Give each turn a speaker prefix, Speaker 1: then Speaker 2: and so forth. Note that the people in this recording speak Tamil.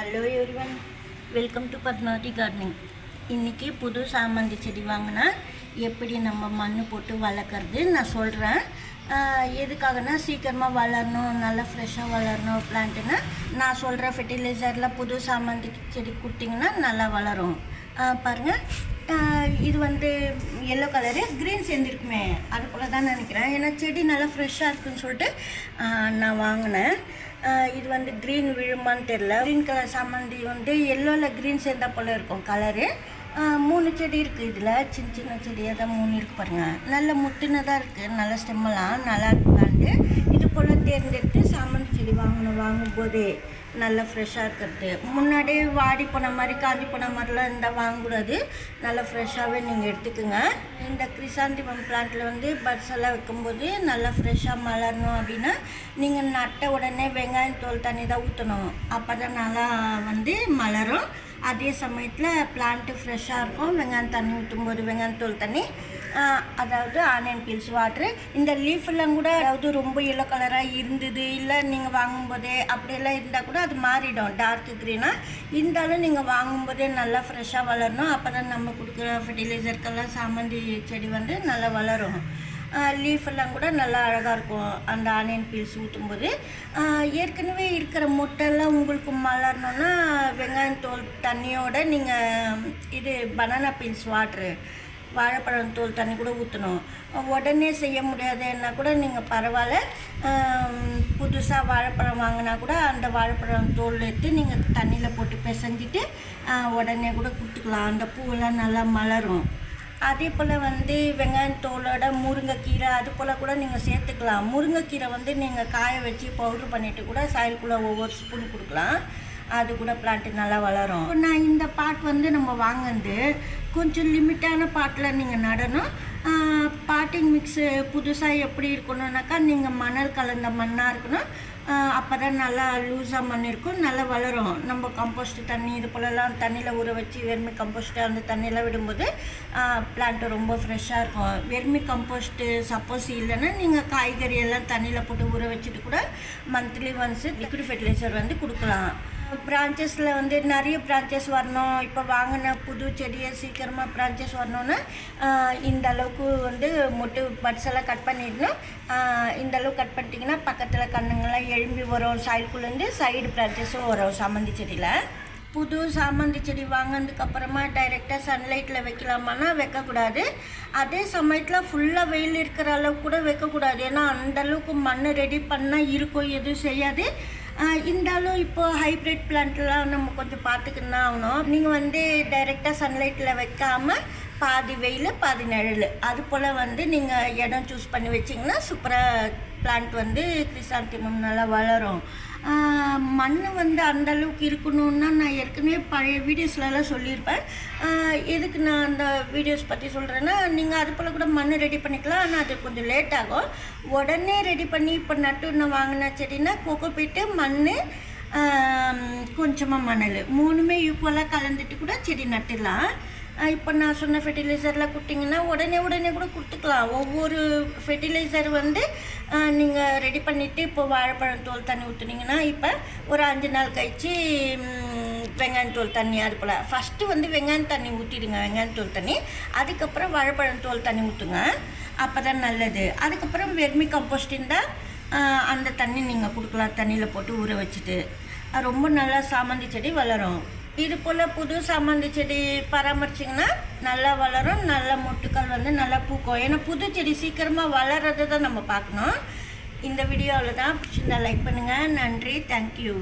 Speaker 1: Hello everyone, welcome to Padmavathi gardening. இன்றைக்கி புது சாமந்தி செடி வாங்கினா எப்படி நம்ம மண் போட்டு வளர்க்குறது நான் சொல்கிறேன். எதுக்காகனா சீக்கிரமாக வளரணும், நல்லா ஃப்ரெஷ்ஷாக வளரணும் பிளான்ட்டுன்னா நான் சொல்கிற ஃபெர்டிலைசரில் புது சாமந்தி செடி கொடுத்திங்கன்னா நல்லா வளரும். பாருங்கள், இது எல்லோ கலரு க்ரீன் சேர்ந்துருக்குமே, அது போல் தான் நினைக்கிறேன். ஏன்னா செடி நல்லா ஃப்ரெஷ்ஷாக இருக்குதுன்னு சொல்லிட்டு நான் வாங்கினேன். இது க்ரீன் விழுமான்னு தெரில. க்ரீன் கலர் சாமந்தி எல்லோவில் க்ரீன் சேர்ந்தா போல் இருக்கும் கலரு. 3 செடி இருக்குது. இதில் சின்ன சின்ன செடியாக தான் 3 இருக்குது பாருங்கள். நல்ல முத்துனதாக இருக்குது, நல்ல ஸ்டெம்மெல்லாம் நல்லா இருக்குதான்ட்டு இது போல் தேர்ந்தெடுத்து சாமந்தி செடி வாங்கும்போதே நல்லா ஃப்ரெஷ்ஷாக இருக்கிறது. முன்னாடியே வாடி போன மாதிரி காஞ்சி போன மாதிரிலாம் இருந்தால் வாங்கக்கூடாது. நல்லா ஃப்ரெஷ்ஷாகவே நீங்கள் எடுத்துக்கோங்க. இந்த கிரிசாந்திமம் பிளான்ட்டில் பட்ஸ் எல்லாம் வைக்கும்போது நல்லா ஃப்ரெஷ்ஷாக மலரணும் அப்படின்னா நீங்கள் நட்ட உடனே வெங்காயம் தோல் தண்ணி தான் ஊற்றணும். அப்போ தான் நல்லா மலரும். அதே சமயத்தில் பிளான்ட்டு ஃப்ரெஷ்ஷாக இருக்கும். வெங்காயம் தண்ணி ஊற்றும்போது வெங்காயம் தோல் தண்ணி, அதாவது ஆனியன் பீல்ஸ் வாட்ரு. இந்த லீஃபெல்லாம் கூட அதாவது ரொம்ப எல்லோ கலராக இருந்தது இல்லை நீங்கள் வாங்கும்போதே அப்படியெல்லாம் இருந்தால் கூட அது மாறிடும் டார்க் க்ரீனாக. இருந்தாலும் நீங்கள் வாங்கும்போதே நல்லா ஃப்ரெஷ்ஷாக வளரணும். அப்போ தான் நம்ம கொடுக்குற ஃபெர்டிலைசருக்கெல்லாம் சாமந்தி செடி நல்லா வளரும். லீஃபெல்லாம் கூட நல்லா அழகாக இருக்கும் அந்த ஆனியன் பீல்ஸ் ஊற்றும்போது. ஏற்கனவே இருக்கிற முட்டையெல்லாம் உங்களுக்கு மலரணுன்னா வெங்காயம் தோல் தண்ணியோட நீங்கள் இது பனானா பீல்ஸ் வாட்ரு, வாழைப்பழம் தோல் தண்ணி கூட ஊற்றணும். உடனே செய்ய முடியாதுன்னா கூட நீங்கள் பரவாயில்ல, புதுசாக வாழைப்பழம் வாங்கினா கூட அந்த வாழைப்பழம் தோல் எடுத்து நீங்கள் தண்ணியில் போட்டு பிசைஞ்சிட்டு உடனே கூட கொடுத்துக்கலாம். அந்த பூவெல்லாம் நல்லா மலரும். அதே போல் வெங்காயம் தோலோட முருங்கைக்கீரை அது போல் கூட நீங்கள் சேர்த்துக்கலாம். முருங்கைக்கீரை நீங்கள் காய வச்சு பவுட்ரு பண்ணிவிட்டு கூட சாயலுக்குள்ளே ஒவ்வொரு ஸ்பூன் கொடுக்கலாம். அது கூட பிளான்ட்டு நல்லா வளரும். இப்போ நான் இந்த பாட் நம்ம வாங்கினது கொஞ்சம் லிமிட்டான பாட்டில் நீங்கள் நடணும். பாட்டிங் மிக்ஸு புதுசாக எப்படி இருக்கணுன்னாக்கா நீங்கள் மணல் கலந்த மண்ணாக இருக்கணும். அப்போ தான் நல்லா லூஸாக மண் இருக்கும், நல்லா வளரும். நம்ம கம்போஸ்ட்டு தண்ணி இது போலலாம் தண்ணியில் ஊற வச்சு வெர்மி கம்போஸ்ட்டு அந்த தண்ணியெல்லாம் விடும்போது பிளான்ட்டு ரொம்ப ஃப்ரெஷ்ஷாக இருக்கும். வெர்மி கம்போஸ்ட்டு சப்போஸ் இல்லைன்னா நீங்கள் காய்கறி எல்லாம் தண்ணியில் போட்டு ஊற வச்சுட்டு கூட மந்த்லி ஒன்ஸு லிக்விட் ஃபெர்டிலைசர் கொடுக்கலாம். பிரான்ச்சஸில் நிறைய பிரான்ச்சஸ் வரணும். இப்போ வாங்கின புது செடியை சீக்கிரமாக பிரான்ச்சஸ் வரணுன்னா இந்த அளவுக்கு மொட்டு பட்ஸ் எல்லாம் கட் பண்ணிடணும். இந்த அளவுக்கு கட் பண்ணிட்டிங்கன்னா பக்கத்தில் கண்ணுங்கள்லாம் எழும்பி வரும். சாயில்குள்ளேருந்து சைடு பிரான்ச்சஸும் வரும் சாமந்தி செடியில். புது சாமந்தி செடி வாங்கினதுக்கப்புறமா டைரெக்டாக சன்லைட்டில் வைக்கலாமான்னா வைக்கக்கூடாது. அதே சமயத்தில் ஃபுல்லாக வெயில் இருக்கிற அளவுக்கு கூட வைக்கக்கூடாது. ஏன்னா அந்தளவுக்கு மண் ரெடி பண்ணால் இருக்கும், எதுவும் செய்யாது. இருந்தாலும் இப்போது ஹைப்ரிட் பிளான்ட்லாம் நம்ம கொஞ்சம் பார்த்துக்கின்னு தான் ஆகணும். நீங்கள் டைரெக்டாக சன்லைட்டில் வைக்காமல் பாதி வெயில் பாதி நிழல் அது போல் நீங்கள் இடம் சூஸ் பண்ணி வச்சிங்கன்னா சூப்பராக பிளான்ட் கிரிசாந்திமம் நல்லா வளரும். மண் அந்தளவுக்கு இருக்கணுன்னா நான் ஏற்கனவே பழைய வீடியோஸ்லலாம் சொல்லியிருப்பேன். எதுக்கு நான் அந்த வீடியோஸ் பற்றி சொல்கிறேன்னா நீங்கள் அது போல் கூட மண் ரெடி பண்ணிக்கலாம். ஆனால் அது கொஞ்சம் லேட் ஆகும். உடனே ரெடி பண்ணி இப்போ நட்டு நான் வாங்கின செடினா கோகோபீட்டு மண் கொஞ்சமாக மணல் 3மே ஈக்குவலாக கலந்துட்டு கூட செடி நட்டுடலாம். இப்போ நான் சொன்ன ஃபெர்டிலைசரில் கொடுத்தீங்கன்னா உடனே கூட கொடுத்துக்கலாம். ஒவ்வொரு ஃபெர்டிலைசர் நீங்கள் ரெடி பண்ணிவிட்டு இப்போ வாழைப்பழம் தோல் தண்ணி ஊற்றுனீங்கன்னா இப்போ ஒரு 5 நாள் கழிச்சு வெங்காயம் தோல் தண்ணி அது போல் ஃபஸ்ட்டு வெங்காயம் தண்ணி ஊற்றிடுங்க, வெங்காயம் தோல் தண்ணி. அதுக்கப்புறம் வாழைப்பழம் தோல் தண்ணி ஊற்றுங்க, அப்போ தான் நல்லது. அதுக்கப்புறம் வெர்மி கம்போஸ்ட் இருந்தால் அந்த தண்ணி நீங்கள் கொடுக்கலாம் தண்ணியில் போட்டு ஊற வச்சுட்டு. ரொம்ப நல்லா சாமந்தி செடி வளரும். இது போல் புது சாமந்தி செடி பராமரிச்சிங்கன்னா நல்லா வளரும், நல்ல மொட்டுக்கள் நல்லா பூக்கும். ஏன்னா புது செடி சீக்கிரமாக வளர்றதை தான் நம்ம பார்க்கணும். இந்த வீடியோவில் தான் பிடிச்சிருந்தா லைக் பண்ணுங்கள். நன்றி, தேங்க்யூ.